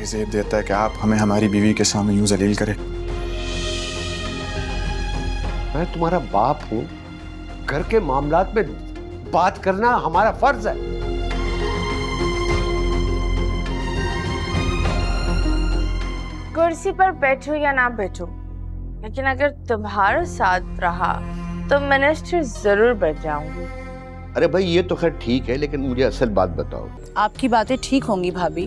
ये ज़ेब देता है कि आप हमें हमारी बीवी के सामने यूं जलील करें? मैं तुम्हारा बाप हूं, घर के मामलात में बात करना हमारा फर्ज है। कुर्सी पर बैठो या ना बैठो, लेकिन अगर तुम्हारा साथ रहा तो मिनिस्टर जरूर बन जाऊंगी। अरे भाई ये तो खैर ठीक है, लेकिन मुझे असल बात बताओ। आपकी बातें ठीक होंगी भाभी,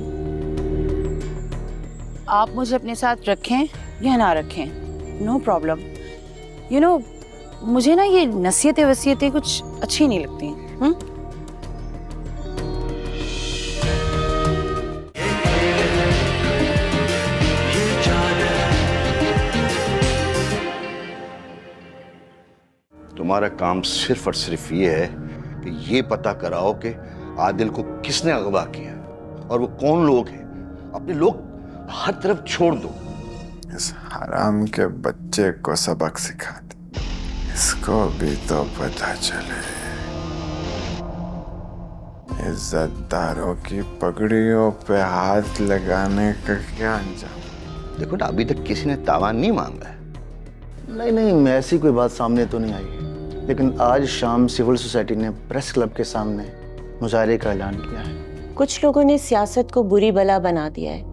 आप मुझे अपने साथ रखें या ना रखें, नो प्रॉब्लम। यू नो, मुझे ना ये नसीहतें वसीयतें कुछ अच्छी नहीं लगती। तुम्हारा काम सिर्फ और सिर्फ ये है कि ये पता कराओ कि आदिल को किसने अगवा किया और वो कौन लोग हैं। अपने लोग हर तरफ छोड़ दो। इस हराम के बच्चे को सबक सिखा दे, इसको भी तो पता चले इज्जतदारों की पगड़ियों पे हाथ लगाने का क्या अंजाम। देखो ना, अभी तक किसी ने तावान नहीं मांगा है। नहीं, ऐसी कोई बात सामने तो नहीं आई है, लेकिन आज शाम सिविल सोसाइटी ने प्रेस क्लब के सामने मुजाहरे का ऐलान किया है। कुछ लोगों ने सियासत को बुरी बला बना दिया है,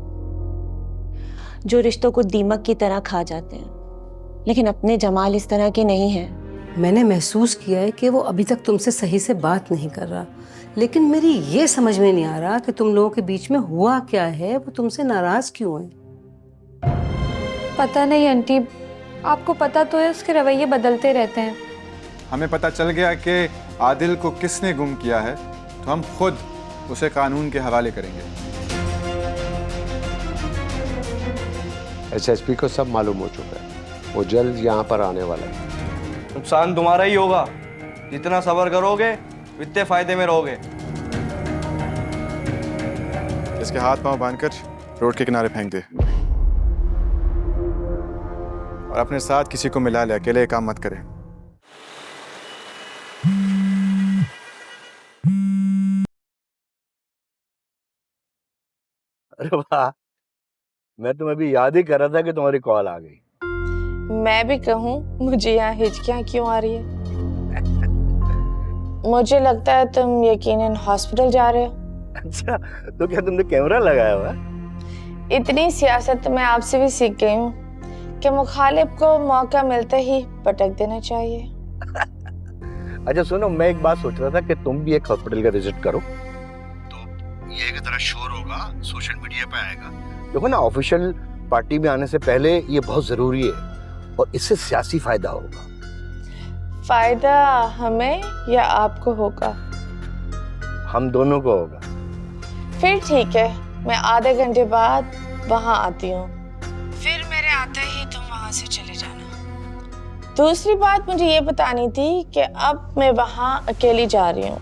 जो रिश्तों को दीमक की तरह खा जाते हैं, लेकिन अपने जमाल इस तरह के नहीं हैं। मैंने महसूस किया है कि वो अभी तक तुमसे सही से बात नहीं कर रहा, लेकिन मेरी ये समझ में नहीं आ रहा कि तुम लोगों के बीच में हुआ क्या है, वो तुमसे नाराज क्यों है। पता नहीं आंटी, आपको पता तो है उसके रवैये बदलते रहते हैं। हमें पता चल गया कि आदिल को किसने गुम किया है, तो हम खुद उसे कानून के हवाले करेंगे। एसएसपी को सब मालूम हो चुका है, वो जल्द यहाँ पर आने वाला है। नुकसान तुम्हारा ही होगा, जितना सब्र करोगे उतने फायदे में रहोगे। इसके हाथ पांव बांधकर रोड के किनारे फेंक दे और अपने साथ किसी को मिला ले, अकेले काम मत करे। अरे वाह, मैं तुम्हें अभी याद ही कर रहा था कि तुम्हारी कॉल आ गई। मैं भी कहूँ, मुझे यहाँ हिचकियाँ क्यों आ रही है? मुझे लगता है तुम यकीनन हॉस्पिटल जा रहे हो। अच्छा, तो क्या तुमने कैमरा लगाया हुआ? इतनी सियासत तो मैं आपसे भी सीख गई हूँ कि मुखालिफ को मौका मिलते ही पटक देना चाहिए। अच्छा सुनो, मैं एक बात सोच रहा था कि तुम भी एक हॉस्पिटल का विजिट करो, तो ये एक तरह शोर होगा, सोशल मीडिया पे आएगा। देखो ना, ऑफिशियल पार्टी में आने से पहले ये बहुत जरूरी है और इससे सियासी फायदा होगा। फायदा हमें या आपको होगा? हम दोनों को होगा। फिर ठीक है, मैं आधे घंटे बाद वहां आती हूँ, फिर मेरे आते ही तुम वहां से चले जाना। दूसरी बात मुझे ये बतानी थी कि अब मैं वहां अकेली जा रही हूँ।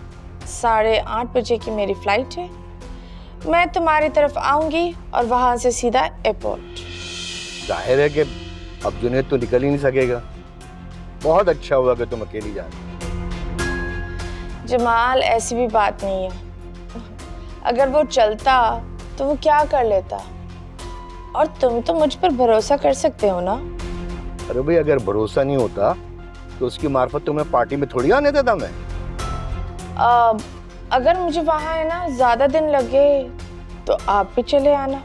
8:30 बजे की मेरी फ्लाइट है। मैं तुम्हारी तरफ आऊंगी और वहां से सीधा एयरपोर्ट। जाहिर है कि अब जुनैद तो निकल ही नहीं सकेगा। बहुत अच्छा हुआ कि तुम अकेली जा रही। जमाल, ऐसी भी बात नहीं है। अगर वो चलता तो वो क्या कर लेता, और तुम तो मुझ पर भरोसा कर सकते हो ना। अरे भाई, अगर भरोसा नहीं होता तो उसकी मार्फत तुम्हें पार्टी में थोड़ी आने देता मैं। अगर मुझे वहां है ना ज्यादा दिन लगे तो आप भी चले आना।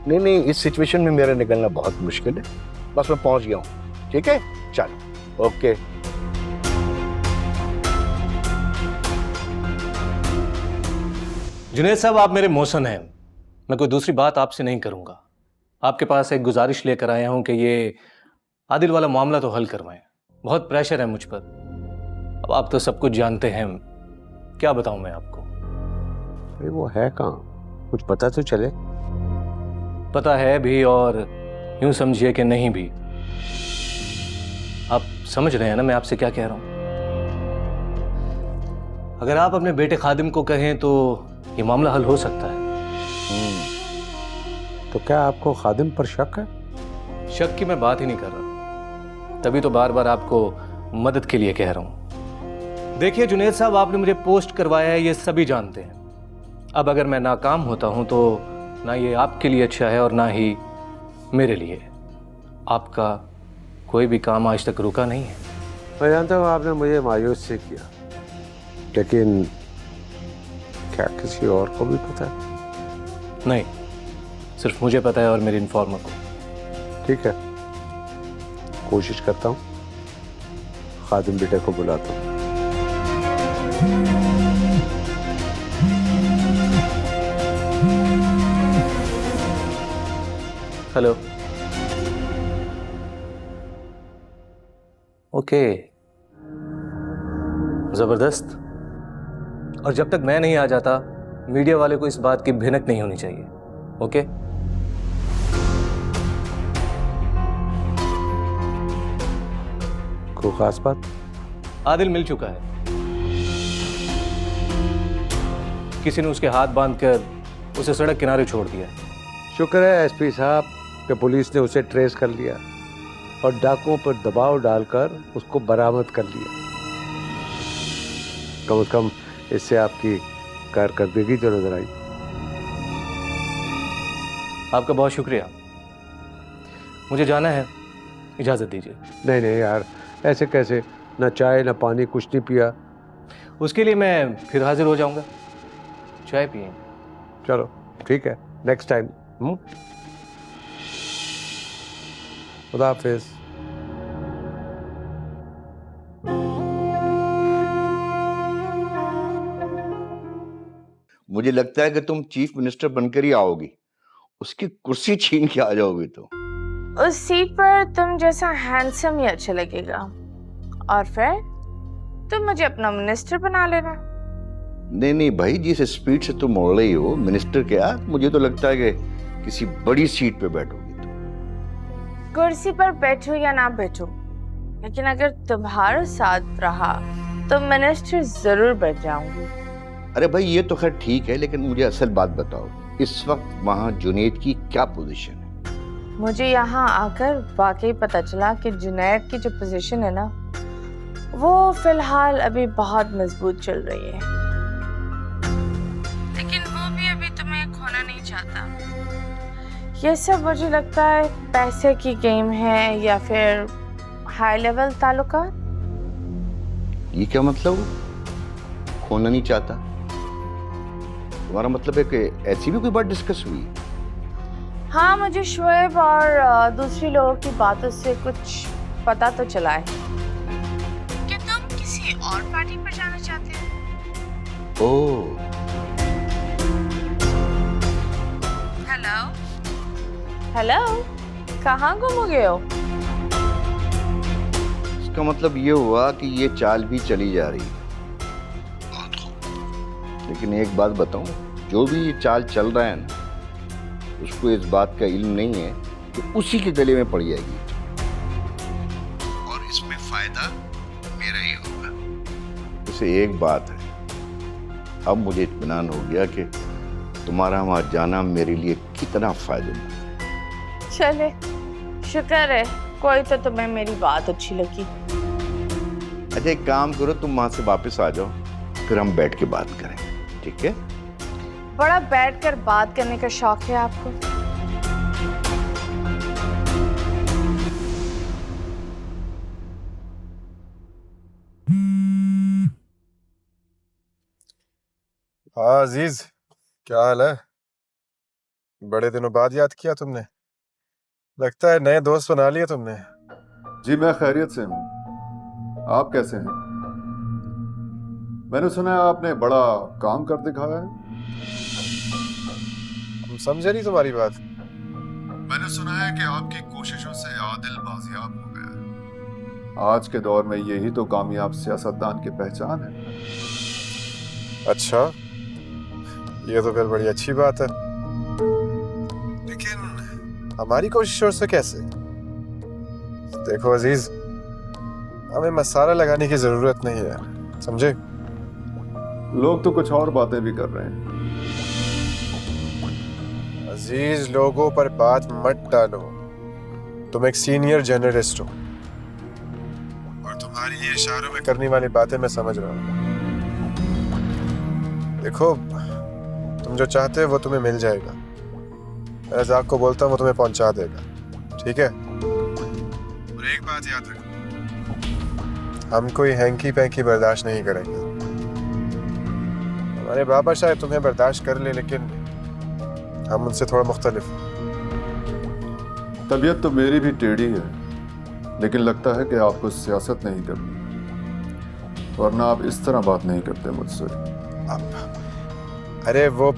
नहीं, इस सिचुएशन में मेरा निकलना बहुत मुश्किल है। बस मैं पहुंच गया हूँ। ठीक है, चलो, ओके। जुनैद साहब, आप मेरे मौसन हैं, मैं कोई दूसरी बात आपसे नहीं करूंगा। आपके पास एक गुजारिश लेकर आया हूं कि ये आदिल वाला मामला तो हल करवाएं। बहुत प्रेशर है मुझ पर। अब आप तो सब कुछ जानते हैं, क्या बताऊं मैं आपको। अरे वो है कहाँ, कुछ पता तो चले। पता है भी और यूं समझिए कि नहीं भी। आप समझ रहे हैं ना मैं आपसे क्या कह रहा हूं। अगर आप अपने बेटे खादिम को कहें तो ये मामला हल हो सकता है। तो क्या आपको खादिम पर शक है? शक की मैं बात ही नहीं कर रहा, तभी तो बार बार आपको मदद के लिए कह रहा हूं। देखिए जुनैद साहब, आपने मुझे पोस्ट करवाया है, ये सभी जानते हैं। अब अगर मैं नाकाम होता हूं तो ना ये आपके लिए अच्छा है और ना ही मेरे लिए। आपका कोई भी काम आज तक रुका नहीं है। मैं जानता हूँ आपने मुझे मायूस से किया, लेकिन क्या किसी और को भी पता है? नहीं, सिर्फ मुझे पता है और मेरे इन्फॉर्मर को। ठीक है, कोशिश करता हूँ, खादिम बेटे को बुलाता हूँ। हेलो। ओके, जबरदस्त। और जब तक मैं नहीं आ जाता, मीडिया वाले को इस बात की भिनक नहीं होनी चाहिए। ओके? कोई खास बात? आदिल मिल चुका है। किसी ने उसके हाथ बांधकर उसे सड़क किनारे छोड़ दिया। शुक्र है एसपी साहब कि पुलिस ने उसे ट्रेस कर लिया और डाकुओं पर दबाव डालकर उसको बरामद कर लिया। कम से कम इससे आपकी कारकर्दगी तो नजर आई। आपका बहुत शुक्रिया। मुझे जाना है, इजाजत दीजिए। नहीं नहीं यार, ऐसे कैसे? ना चाय ना पानी, कुछ नहीं पिया? उसके लिए मैं फिर हाजिर हो जाऊंगा। चाय पिए। चलो ठीक है, नेक्स्ट टाइम। खुदा हाफिज। मुझे लगता है कि तुम चीफ मिनिस्टर बनकर ही आओगी, उसकी कुर्सी छीन के आ जाओगी तो। उस सीट पर तुम जैसा हैंडसम ही अच्छा लगेगा, और फिर तुम मुझे अपना मिनिस्टर बना लेना। नहीं नहीं भाई, जिस स्पीड से तुम उड़ रही हो, मिनिस्टर क्या, मुझे तो लगता है कि किसी बड़ी सीट पे बैठोगी तुम। कुर्सी पर बैठो या ना बैठो, लेकिन अगर तुम्हारा साथ रहा तो मिनिस्टर जरूर बन जाऊंगी। अरे भाई ये तो खैर ठीक है, लेकिन मुझे असल बात बताओ, इस वक्त वहाँ जुनैद की क्या पोजीशन है? मुझे यहाँ आकर वाकई पता चला कि जुनैद की जो पोजीशन है ना, वो फिलहाल अभी बहुत मजबूत चल रही है, लेकिन वो भी अभी तुम्हें खोना नहीं चाहता। ये सब मुझे लगता है पैसे की गेम है या फिर हाई लेवल ताल्लुकात। ये क्या मतलब? खोना नहीं चाहता? तुम्हारा मतलब है कि ऐसी भी कोई बात डिस्कस हुई? हाँ, मुझे शोएब और दूसरी लोगों की बातों से कुछ पता तो चला है कि तुम किसी और पार्टी पर जाना चाहते हो। ओह, हेलो हेलो, कहाँ गुम हो गए हो? इसका मतलब ये हुआ कि ये चाल भी चली जा रही है। लेकिन एक बात बताऊं, जो भी ये चाल चल रहा है ना, उसको इस बात का इल्म नहीं है कि उसी के गले में पड़ जाएगी, और इसमें फायदा मेरा ही होगा। उसे एक बात है, अब मुझे इत्मीनान हो गया कि तुम्हारा वहां जाना मेरे लिए कितना फायदेमंद है। चले, शुक्र है कोई तो तुम्हें मेरी बात अच्छी लगी। अच्छा एक काम करो, तुम वहां से वापस आ जाओ, फिर हम बैठ के बात करें, ठीक है? बड़ा बैठकर बात करने का शौक है आपको। हाँ अजीज, क्या हाल है? बड़े दिनों बाद याद किया तुमने। लगता है नए दोस्त बना लिए तुमने। जी मैं खैरियत से हूँ, आप कैसे हैं? मैंने सुना है आपने बड़ा काम कर दिखाया है। हम समझे नहीं तुम्हारी बात। मैंने सुना है कि आपकी कोशिशों से आदिल बाजियाब हो गया है। आज के दौर में यही तो कामयाब सियासतदान की पहचान है। अच्छा, ये तो फिर बड़ी अच्छी बात है, लेकिन हमारी कोशिशों से कैसे? देखो अजीज, हमें मसाला लगाने की जरूरत नहीं है, समझे? लोग तो कुछ और बातें भी कर रहे हैं। अजीज, लोगों पर बात मत डालो। तुम एक सीनियर जर्नलिस्ट हो और तुम्हारी ये इशारों में करने वाली बातें मैं समझ रहा हूँ। देखो, तुम जो चाहते हो वो तुम्हें मिल जाएगा, मैं रज़ाक को बोलता हूँ वो तुम्हें पहुंचा देगा, ठीक है? और एक बात याद रखो, हम कोई हैंकी पैंकी बर्दाश्त नहीं करेंगे। हमारे बाबा शायद तुम्हें बर्दाश्त कर ले, लेकिन हम उनसे थोड़ा मुख्तलिफ हैं। तबीयत तो मेरी भी टेढ़ी है, लेकिन लगता है कि आपको सियासत नहीं करनी, वरना आप इस तरह बात नहीं करते मुझसे। अरे वो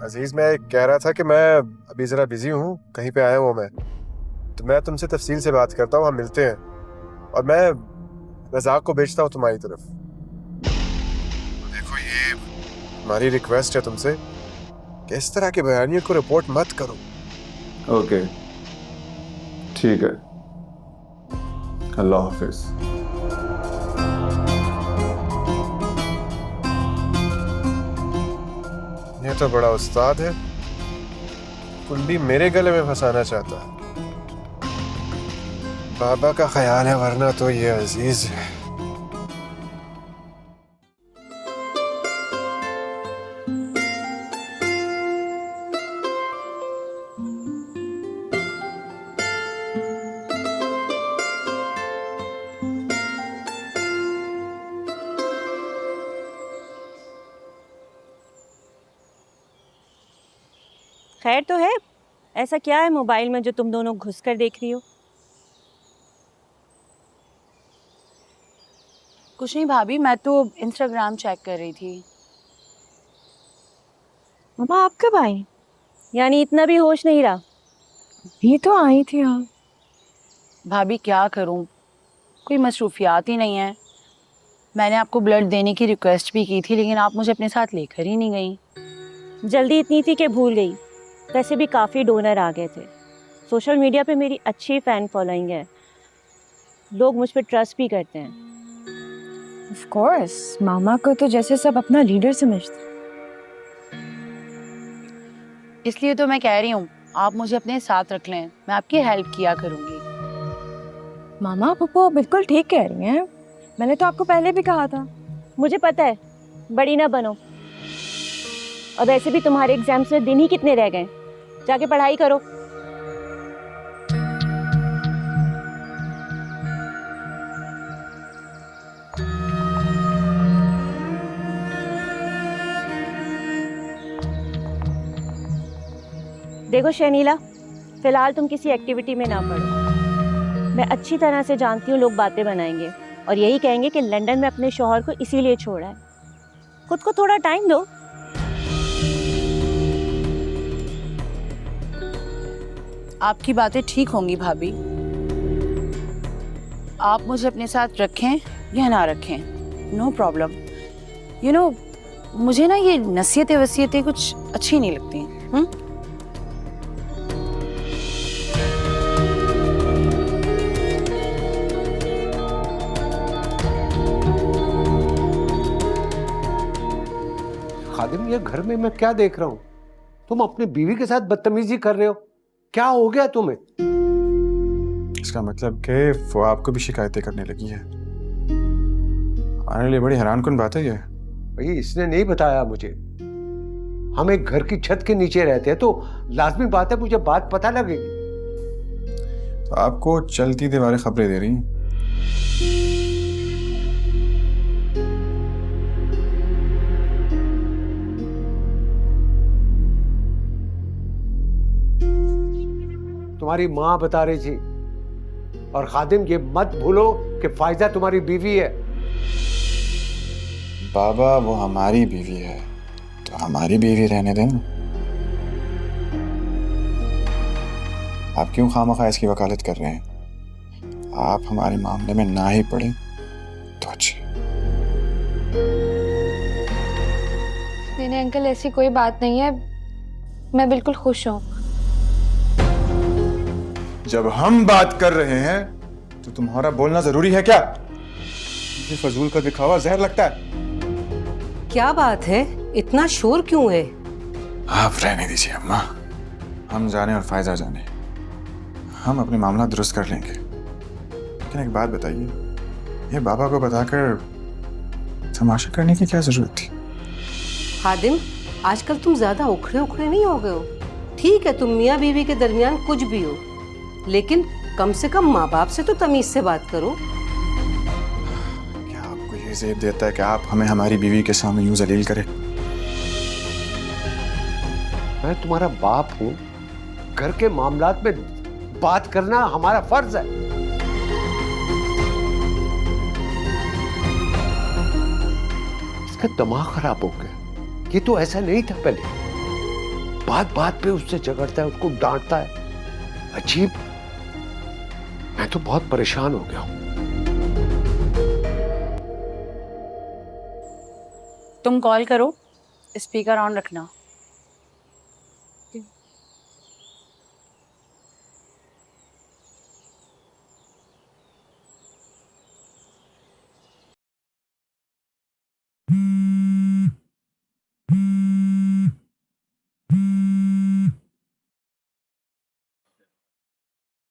अजीज, मैं कह रहा था कि मैं अभी ज़रा बिजी हूँ, कहीं पे आया हूँ मैं, तो मैं तुमसे तफसील से बात करता हूँ, हम मिलते हैं। और मैं रज़ाक को भेजता हूँ तुम्हारी तरफ। देखो, ये हमारी रिक्वेस्ट है तुमसे कि इस तरह के बयानियों को रिपोर्ट मत करो। ओके, ठीक है, अल्लाह हाफिज। ये तो बड़ा उस्ताद है, कुंडी मेरे गले में फंसाना चाहता है। बाबा का ख्याल है, वरना तो ये अजीज है। खैर तो है, ऐसा क्या है मोबाइल में जो तुम दोनों घुस कर देख रही हो? कुछ नहीं भाभी, मैं तो इंस्टाग्राम चेक कर रही थी। मम्मा, आप कब आई? यानी इतना भी होश नहीं रहा? ये तो आई थी। हाँ भाभी क्या करूं, कोई मसरूफियात ही नहीं है। मैंने आपको ब्लड देने की रिक्वेस्ट भी की थी, लेकिन आप मुझे अपने साथ लेकर ही नहीं गई। जल्दी इतनी थी कि भूल गई। वैसे भी काफ़ी डोनर आ गए थे। सोशल मीडिया पे मेरी अच्छी फ़ैन फॉलोइंग है, लोग मुझ पर ट्रस्ट भी करते हैं। ऑफ कोर्स, मामा को तो जैसे सब अपना लीडर समझते। इसलिए तो मैं कह रही हूँ आप मुझे अपने साथ रख लें, मैं आपकी हेल्प किया करूँगी। मामा पप्पू बिल्कुल ठीक कह रही हैं, मैंने तो आपको पहले भी कहा था। मुझे पता है, बड़ी ना बनो। और वैसे भी तुम्हारे एग्जाम्स में दिन ही कितने रह गए, जाके पढ़ाई करो। देखो शनीला, फिलहाल तुम किसी एक्टिविटी में ना पढ़ो। मैं अच्छी तरह से जानती हूँ लोग बातें बनाएंगे और यही कहेंगे कि लंदन में अपने शौहर को इसीलिए छोड़ा है। खुद को थोड़ा टाइम दो। आपकी बातें ठीक होंगी भाभी, आप मुझे अपने साथ रखें या ना रखें, नो प्रॉब्लम। यू नो, मुझे ना ये नसीहतें वसीयतें कुछ अच्छी नहीं लगती। खादिम, ये घर में मैं क्या देख रहा हूँ? तुम अपनी बीवी के साथ बदतमीजी कर रहे हो, क्या हो गया तुम्हें? इसका मतलब कि वो आपको भी शिकायतें करने लगी है। हमारे लिए बड़ी हैरानकुन बात है ये। भाई, इसने नहीं बताया मुझे। हम एक घर की छत के नीचे रहते हैं, तो लाजमी बात है मुझे बात पता लगेगी। तो आपको चलती दीवारें खबरें दे रही हैं। तुम्हारी माँ बता रही थी। और खादिम, ये मत भूलो कि फायजा तुम्हारी बीवी है। बाबा, वो हमारी बीवी है तो हमारी बीवी रहने दें। आप क्यों खामखा इसकी वकालत कर रहे हैं? आप हमारे मामले में ना ही पड़े तो अच्छे। नहीं अंकल, ऐसी कोई बात नहीं है, मैं बिल्कुल खुश हूँ। जब हम बात कर रहे हैं तो तुम्हारा बोलना जरूरी है क्या? मुझे फजूल का दिखावा जहर लगता है। क्या बात है, इतना शोर क्यों है? आप रहने दीजिए अम्मा, हम जाने और फायजा जाने, हम अपने मामला दुरुस्त कर लेंगे। लेकिन एक बात बताइए, ये बाबा को बताकर तमाशा करने की क्या जरूरत थी? खादिम, आजकल तुम ज्यादा उखड़े उखड़े नहीं हो गए हो? ठीक है, तुम मियाँ बीवी के दरमियान कुछ भी हो, लेकिन कम से कम माँ बाप से तो तमीज से बात करो। क्या आपको ये ज़ेब देता है कि आप हमें हमारी बीवी के सामने यूं जलील करें? मैं तुम्हारा बाप हूं, घर के मामलात में बात करना हमारा फर्ज है। इसका दिमाग खराब हो गया। ये तो ऐसा नहीं था पहले, बात बात पे उससे झगड़ता है, उसको डांटता है। अजीब। मैं तो बहुत परेशान हो गया हूं। तुम कॉल करो, स्पीकर ऑन रखना।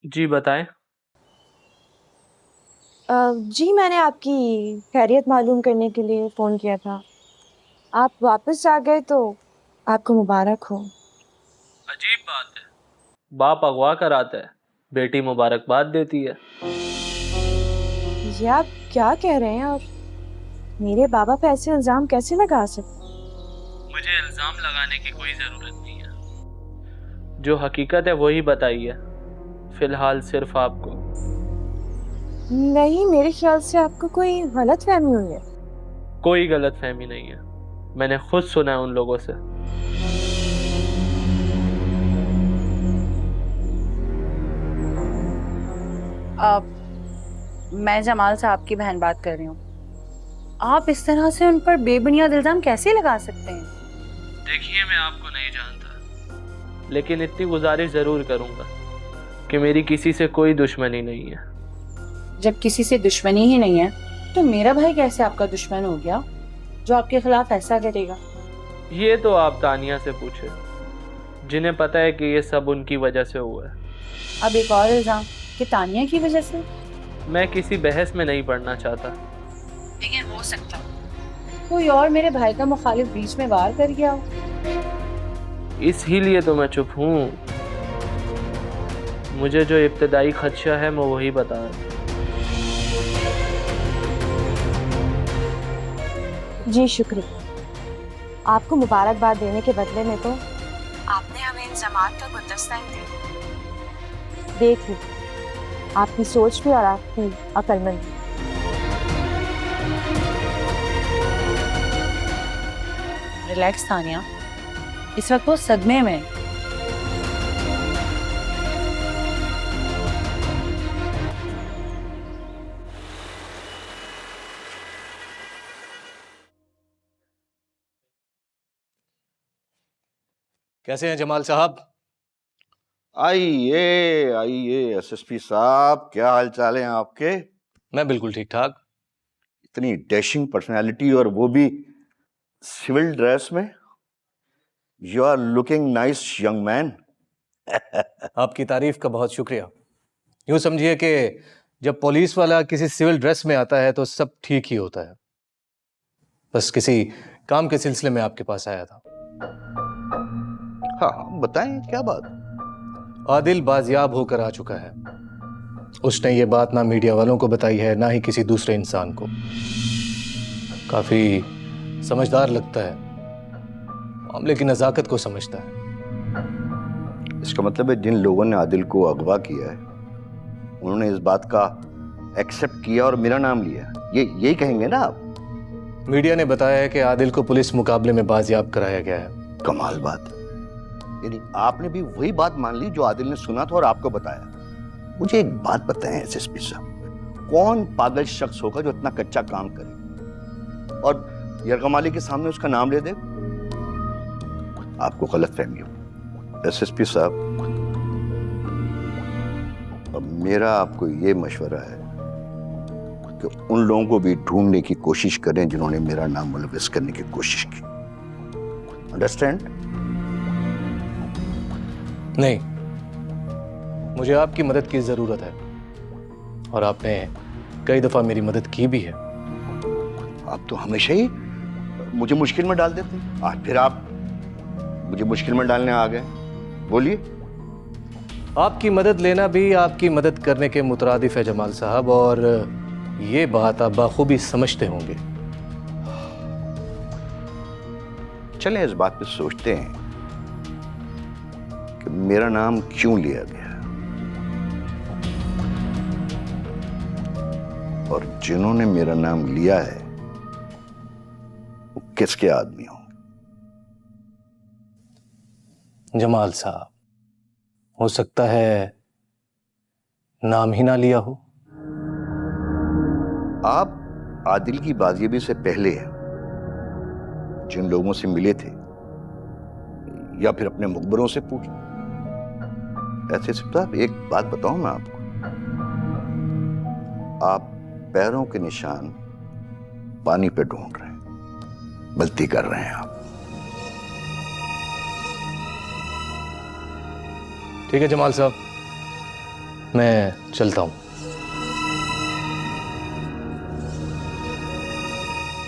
जी बताएं। जी मैंने आपकी खैरियत मालूम करने के लिए फ़ोन किया था। आप वापस आ गए तो आपको मुबारक हो। अजीब बात है, बाप अगवा कराता है, बेटी मुबारकबाद देती है। ये आप क्या कह रहे हैं? और मेरे बाबा पे ऐसे इल्ज़ाम कैसे लगा सकते? मुझे इल्ज़ाम लगाने की कोई ज़रूरत नहीं है, जो हकीकत है वही बताइए, फिलहाल सिर्फ आपको। नहीं, मेरे ख्याल से आपको कोई गलत फहमी हुई है। कोई गलत फहमी नहीं है, मैंने खुद सुना है उन लोगों से। मैं जमाल साहब की बहन बात कर रही हूँ। आप इस तरह से उन पर बेबुनियाद इल्जाम कैसे लगा सकते हैं? देखिए, मैं आपको नहीं जानता, लेकिन इतनी गुजारिश ज़रूर करूँगा कि मेरी किसी से कोई दुश्मनी नहीं है। जब किसी से दुश्मनी ही नहीं है तो मेरा भाई कैसे आपका दुश्मन हो गया जो आपके खिलाफ ऐसा करेगा? ये तो आप तानिया से पूछे, जिन्हें पता है कि ये सब उनकी वजह से हुआ है। अब एक और इल्जाम कि तानिया की वजह से? मैं किसी बहस में नहीं पड़ना चाहता, लेकिन हो सकता कोई और मेरे भाई का मुखालिफ बीच में वार कर गया हो। इसीलिए तो मैं चुप हूँ। मुझे जो इब्तदाई खदशा है मैं वही बता रहा हूँ। जी शुक्रिया। आपको मुबारकबाद देने के बदले में तो आपने हमें इंतज़ामात का गुलदस्ता ही दिया। देखिए, आपकी सोच भी और आपकी अक्लमंदी। रिलैक्स तानिया, इस वक्त वो सदमे में। कैसे हैं जमाल साहब? आइए आइए एसएसपी साहब, क्या हाल चाल है आपके? मैं बिल्कुल ठीक ठाक। इतनी डैशिंग पर्सनालिटी और वो भी सिविल ड्रेस में। You are looking nice young man. आपकी तारीफ का बहुत शुक्रिया। यूँ समझिए कि जब पुलिस वाला किसी सिविल ड्रेस में आता है तो सब ठीक ही होता है। बस किसी काम के सिलसिले में आपके पास आया था। हाँ बताएं, क्या बात? आदिल बाजियाब होकर आ चुका है। उसने ये बात ना मीडिया वालों को बताई है, ना ही किसी दूसरे इंसान को। काफी समझदार लगता है, मामले की नजाकत को समझता है। इसका मतलब है जिन लोगों ने आदिल को अगवा किया है उन्होंने इस बात का एक्सेप्ट किया और मेरा नाम लिया, यही कहेंगे ना आप? मीडिया ने बताया है कि आदिल को पुलिस मुकाबले में बाजियाब कराया गया है। कमाल बात। यानी आपने भी वही बात मान ली जो आदिल ने सुना था और आपको बताया। मुझे एक बात बताएं एसएसपी साहब, कौन पागल शख्स होगा जो इतना कच्चा काम करे और यरगमाली के सामने उसका नाम ले दे? आपको गलतफहमी हो एसएसपी साहब। अब मेरा आपको ये मशवरा है कि उन लोगों को भी ढूंढने की कोशिश करें जिन्होंने मेरा नाम मुलविस करने की कोशिश की। अंडरस्टैंड? नहीं, मुझे आपकी मदद की जरूरत है और आपने कई दफा मेरी मदद की भी है। आप तो हमेशा ही मुझे मुश्किल में डाल देते हैं, आज फिर आप मुझे मुश्किल में डालने आ गए। बोलिए। आपकी मदद लेना भी आपकी मदद करने के मुतरादिफ है जमाल साहब, और ये बात आप बाखूबी समझते होंगे। चलें इस बात पे सोचते हैं कि मेरा नाम क्यों लिया गया और जिन्होंने मेरा नाम लिया है वो किसके आदमी होंगे। जमाल साहब, हो सकता है नाम ही ना लिया हो। आप आदिल की बाजियाबी से पहले जिन लोगों से मिले थे या फिर अपने मुखबरों से पूछ, ऐसे साहब एक बात बताऊं मैं आपको, आप पैरों के निशान पानी पे ढूंढ रहे हैं, गलती कर रहे हैं आप। ठीक है जमाल साहब, मैं चलता हूं।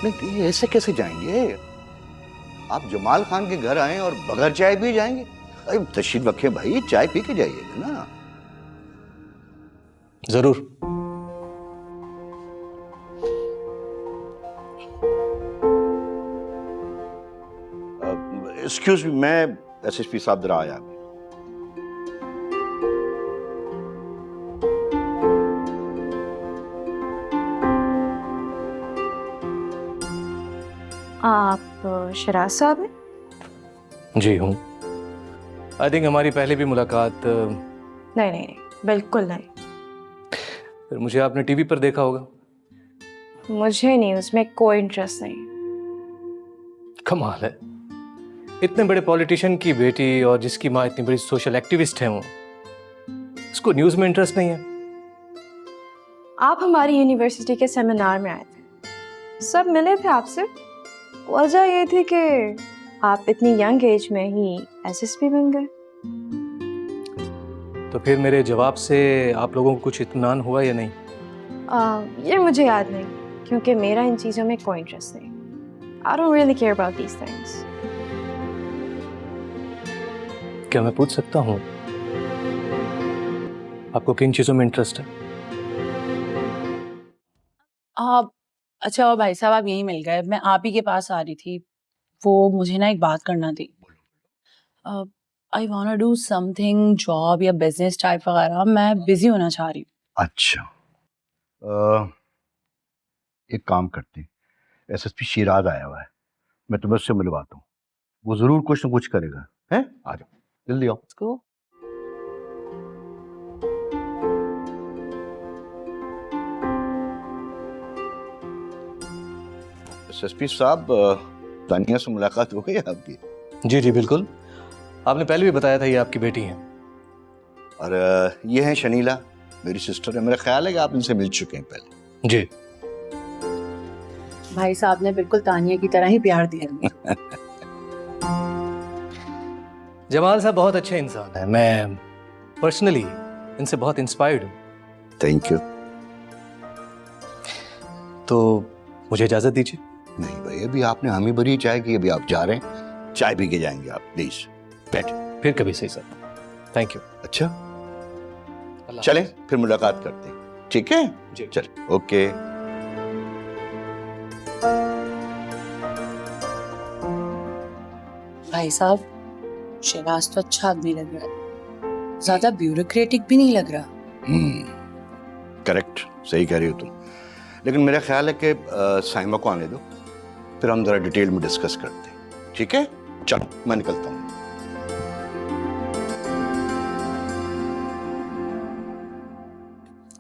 नहीं, ऐसे कैसे जाएंगे? आप जमाल खान के घर आए और बगैर चाय पी जाएंगे? अरे तशरीफ रखे भाई, चाय पी के जाइएगा ना। जरूर। एक्सक्यूज मी, मैं एसएसपी साहब जरा आया। आप शराज साहब हैं? जी हूँ। आई थिंक हमारी पहले भी मुलाकात। नहीं नहीं नहीं, बिल्कुल नहीं। फिर मुझे आपने टीवी पर देखा होगा। मुझे नहीं, उसमें कोई इंटरेस्ट नहीं। कमाल है, इतने बड़े पॉलिटिशियन की बेटी और जिसकी माँ इतनी बड़ी सोशल एक्टिविस्ट है, वो उसको न्यूज़ में इंटरेस्ट नहीं है। आप हमारी यूनिवर्सिटी के सेमिनार में आए थे, सब मिले थे आपसे। वजह ये थी कि आप इतनी यंग एज में ही एसएसपी बन गए। तो फिर मेरे जवाब से आप लोगों को कुछ इत्मीनान हुआ या नहीं? ये मुझे याद नहीं, क्योंकि मेरा इन चीज़ों में कोई इंटरेस्ट नहीं। I don't really care about these things. क्या मैं पूछ सकता हूँ आपको किन चीज़ों में इंटरेस्ट है? आप अच्छा और भाई साहब, आप यहीं मिल गए। मैं आप ही के पास आ रही थी, वो मुझे ना एक बात करना थी। I want to do something, job या बिजनेस टाइप वगैरह। मैं बिजी होना चाह रही हूँ। अच्छा, एक काम करते हैं, एसएसपी शिराज आया हुआ है, मैं तुम्हें उससे मिलवाता हूँ, वो जरूर कुछ न कुछ करेगा। हैं? आ जाओ, जल्दी आओ। इसको एसएसपी साहब, तानिया से मुलाकात हो गई आपकी? जी जी बिल्कुल, आपने पहले भी बताया था ये आपकी बेटी हैं। और ये है शनीला, मेरी सिस्टर है। मेरा ख्याल है कि आप इनसे मिल चुके हैं पहले। जी। भाई साहब ने बिल्कुल तानिया की तरह ही प्यार दिया। जमाल साहब बहुत अच्छे इंसान हैं, मैं पर्सनली इनसे बहुत इंस्पायर्ड हूँ। Thank you. तो मुझे इजाजत दीजिए। नहीं भाई, अभी आपने हामी भरी चाय की, अभी आप जा रहे हैं, चाय पी के जाएंगे आप। प्लीज बैठ। फिर कभी सही सर। Thank you. अच्छा, चलें फिर मुलाकात करते हैं, ठीक है? जी। चल, ओके। भाई साहब, शहनाज तो अच्छा आदमी लग रहा है, ज्यादा ब्यूरोक्रेटिक भी नहीं लग रहा। करेक्ट, सही कह रही हो तुम। लेकिन मेरा ख्याल है कि साइमा को आने दो, फिर हम जरा डिटेल में डिस्कस करते हैं, ठीक है? चलो मैं निकलता हूँ।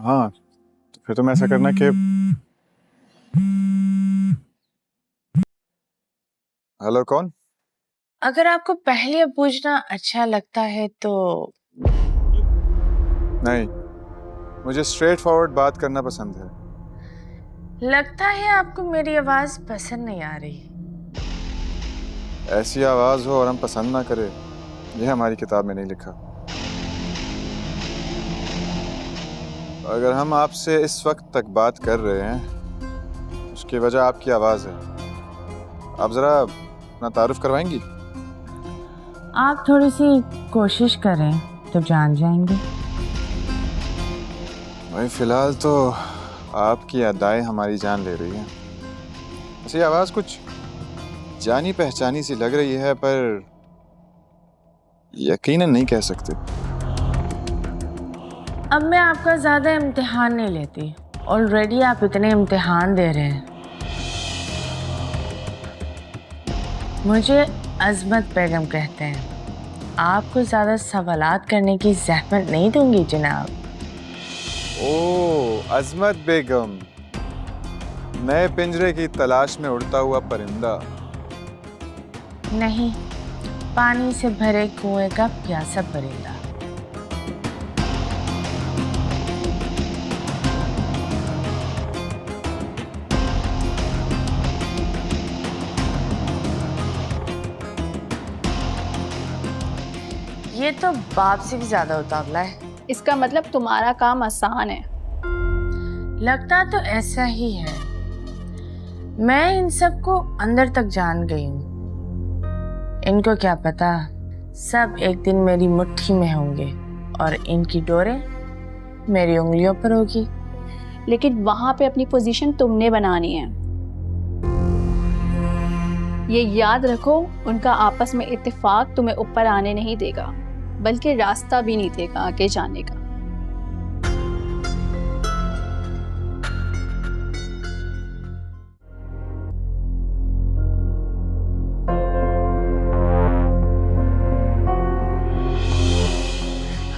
हाँ, तो फिर तुम ऐसा करना कि हेलो, कौन? अगर आपको पहले पूछना अच्छा लगता है तो। नहीं, मुझे स्ट्रेट फॉरवर्ड बात करना पसंद है। लगता है आपको मेरी आवाज पसंद नहीं आ रही। ऐसी आवाज हो और हम पसंद ना करें, यह हमारी किताब में नहीं लिखा। अगर हम आपसे इस वक्त तक बात कर रहे हैं, उसकी वजह आपकी आवाज है। आप जरा अपना तारुफ करवाएंगी? आप थोड़ी सी कोशिश करें तो जान जाएंगे। भाई फिलहाल तो आपकी अदाएं हमारी जान ले रही हैं। ऐसी आवाज कुछ जानी पहचानी सी लग रही है, पर यकीनन नहीं कह सकते। अब मैं आपका ज़्यादा इम्तिहान नहीं लेती, ऑलरेडी आप इतने इम्तिहान दे रहे हैं। मुझे अजमत बेगम कहते हैं। आपको ज़्यादा सवालात करने की ज़हमत नहीं दूंगी जनाब। ओ अजमत बेगम, नए पिंजरे की तलाश में उड़ता हुआ परिंदा। नहीं, पानी से भरे कुएं का प्यासा परिंदा। ये तो बाप से भी ज्यादा उतावला है। इसका मतलब तुम्हारा काम आसान है। लगता तो ऐसा ही है। मैं इन सबको अंदर तक जान गई हूँ। इनको क्या पता, सब एक दिन मेरी मुट्ठी में होंगे और इनकी डोरें मेरी उंगलियों पर होगी। लेकिन वहां पे अपनी पोजीशन तुमने बनानी है। ये याद रखो, उनका आपस में इत्तेफाक तुम्हें ऊपर आने नहीं देगा, बल्कि रास्ता भी नहीं देगा आगे जाने का।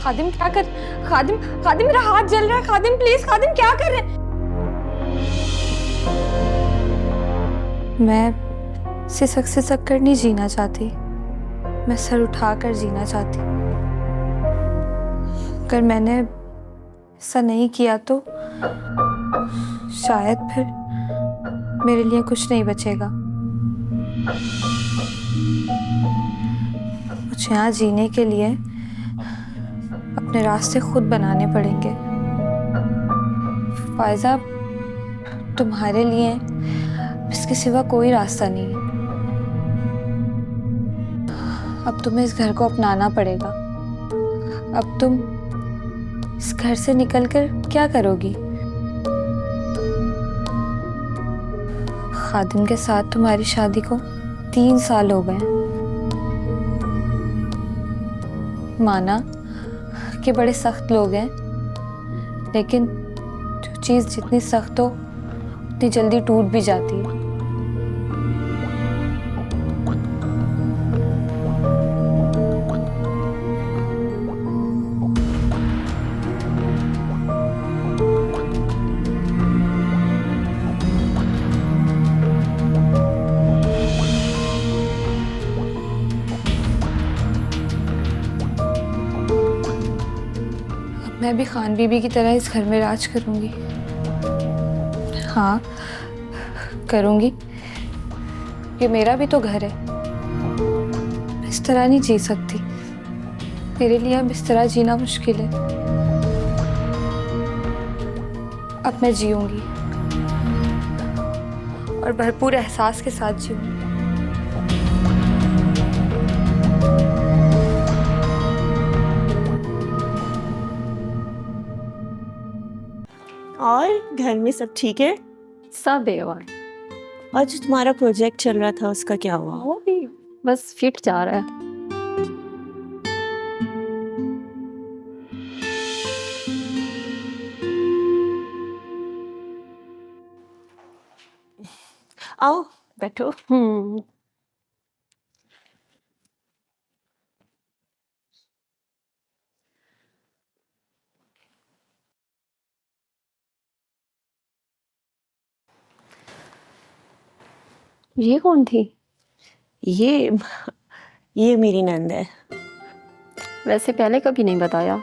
खादिम क्या कर, खादिम खादिम मेरा हाथ जल रहा है, खादिम प्लीज, खादिम क्या कर रहे हैं? मैं सिसक कर नहीं जीना चाहती, मैं सर उठाकर जीना चाहती। अगर मैंने ऐसा नहीं किया तो शायद फिर मेरे लिए कुछ नहीं बचेगा। मुझे यहाँ जीने के लिए अपने रास्ते खुद बनाने पड़ेंगे। फायजा, तुम्हारे लिए इसके सिवा कोई रास्ता नहीं है। अब तुम्हें इस घर को अपनाना पड़ेगा। अब तुम इस घर से निकलकर क्या करोगी? खादिम के साथ तुम्हारी शादी को 3 साल हो गए। माना कि बड़े सख्त लोग हैं, लेकिन जो चीज़ जितनी सख्त हो उतनी जल्दी टूट भी जाती है। मैं भी खान बीबी की तरह इस घर में राज करूंगी। हाँ करूंगी, ये मेरा भी तो घर है। मैं इस तरह नहीं जी सकती, मेरे लिए अब इस तरह जीना मुश्किल है। अब मैं जीऊंगी और भरपूर एहसास के साथ जीऊंगी। और घर में सब ठीक है? सब बेवा। और जो तुम्हारा प्रोजेक्ट चल रहा था उसका क्या हुआ? वो भी बस फिट जा रहा है। आओ बैठो। ये कौन थी? ये मेरी नंद है। वैसे पहले कभी नहीं बताया।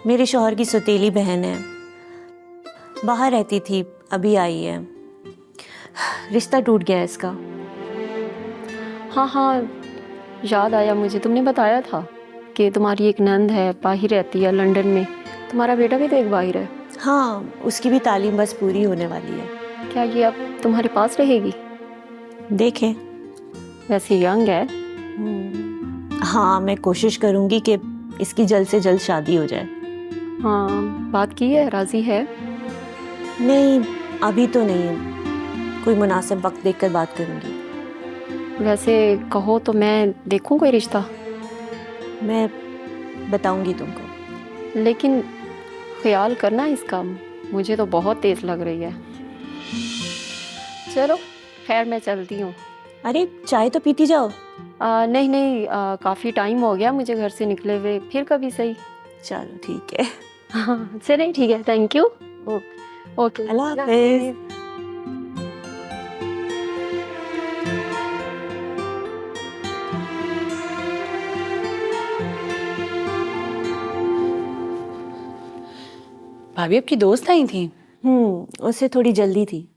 मेरे शौहर की सौतेली बहन है, बाहर रहती थी, अभी आई है। रिश्ता टूट गया है इसका। हाँ हाँ, याद आया मुझे, तुमने बताया था कि तुम्हारी एक नंद है, बाहर रहती है लंदन में। तुम्हारा बेटा भी तो एक बाहर है। हाँ, उसकी भी तालीम बस पूरी होने वाली है। क्या ये अब तुम्हारे पास रहेगी? देखें। वैसे यंग है। हाँ, मैं कोशिश करूंगी कि इसकी जल्द से जल्द शादी हो जाए। हाँ, बात की है, राजी है? नहीं, अभी तो नहीं, कोई मुनासिब वक्त देखकर बात करूंगी। वैसे कहो तो मैं देखूं कोई रिश्ता? मैं बताऊंगी तुमको। लेकिन ख्याल करना इसका, मुझे तो बहुत तेज लग रही है। चलो खैर, मैं चलती हूँ। अरे चाय तो पीती जाओ। नहीं नहीं, काफ़ी टाइम हो गया मुझे घर से निकले हुए, फिर कभी सही। चलो ठीक है। हाँ चलिए ठीक है, थैंक यू। ओके, अल्लाह हाफिज़। भाभी आपकी दोस्त आई थी? उससे थोड़ी जल्दी थी।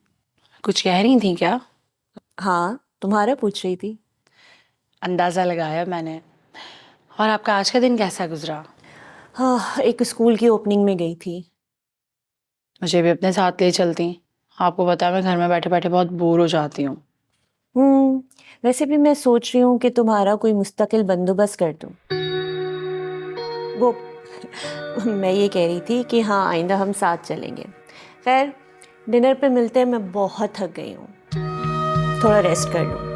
कुछ कह रही थी क्या? हाँ, तुम्हारा पूछ रही थी। अंदाज़ा लगाया मैंने। और आपका आज का दिन कैसा गुजरा? हाँ, एक स्कूल की ओपनिंग में गई थी। मुझे भी अपने साथ ले चलती। आपको पता है मैं घर में बैठे बैठे बहुत बोर हो जाती हूँ। वैसे भी मैं सोच रही हूँ कि तुम्हारा कोई मुस्तकिल बंदोबस्त कर दूँ। वो मैं ये कह रही थी कि हाँ, आइंदा हम साथ चलेंगे। खैर, डिनर पे मिलते हैं, मैं बहुत थक गई हूँ, थोड़ा रेस्ट कर लूँ।